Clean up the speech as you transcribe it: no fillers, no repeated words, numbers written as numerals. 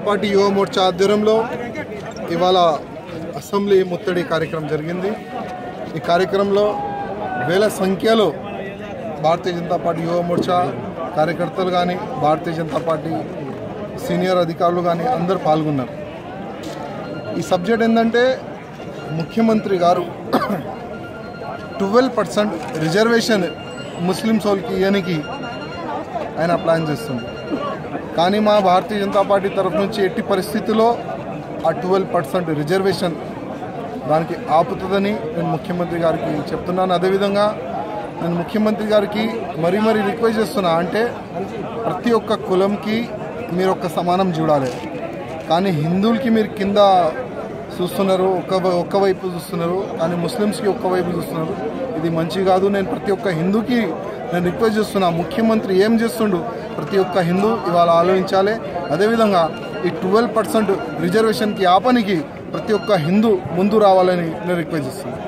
Party యువ మోర్చా ఆధ్వర్యంలో ఇవాళ అసెంబ్లీ ముత్తడి కార్యక్రమం జరిగింది। ఈ కార్యక్రమంలో వేల సంఖ్యలో భారతీయ జనతా పార్టీ యువ మోర్చా కార్యకర్తలు కానీ భారతీయ జనతా పార్టీ సీనియర్ అధికారులు కానీ అందరూ పాల్గొన్నారు। ఈ సబ్జెక్ట్ ఏంటంటే ముఖ్యమంత్రి గారు 12% రిజర్వేషన్ ముస్లిమ్స్ వాళ్ళకి ఇవ్వడానికి ఆయన ప్లాన్ చేస్తుంది। కానీ మా భారతీయ జనతా పార్టీ తరఫు నుంచి ఎట్టి పరిస్థితుల్లో ఆ 12% రిజర్వేషన్ దానికి ఆపుతుందని నేను ముఖ్యమంత్రి గారికి చెప్తున్నాను। అదేవిధంగా నేను ముఖ్యమంత్రి గారికి మరీ రిక్వెస్ట్ చేస్తున్నా, అంటే ప్రతి ఒక్క కులంకి మీరు ఒక్క సమానం చూడాలి, కానీ హిందువులకి మీరు కింద చూస్తున్నారు, ఒక్కవైపు చూస్తున్నారు, కానీ ముస్లిమ్స్కి ఒక్కవైపు చూస్తున్నారు। ఇది మంచి కాదు। నేను ప్రతి ఒక్క హిందూకి నేను రిక్వెస్ట్ చేస్తున్నా, ముఖ్యమంత్రి ఏం చేస్తుండు ప్రతి ఒక్క హిందూ ఇవాళ ఆలోచించాలి। అదేవిధంగా ఈ 12% రిజర్వేషన్కి ఆపనికి ప్రతి ఒక్క హిందూ ముందు రావాలని నేను రిక్వెస్ట్ చేస్తున్నాను।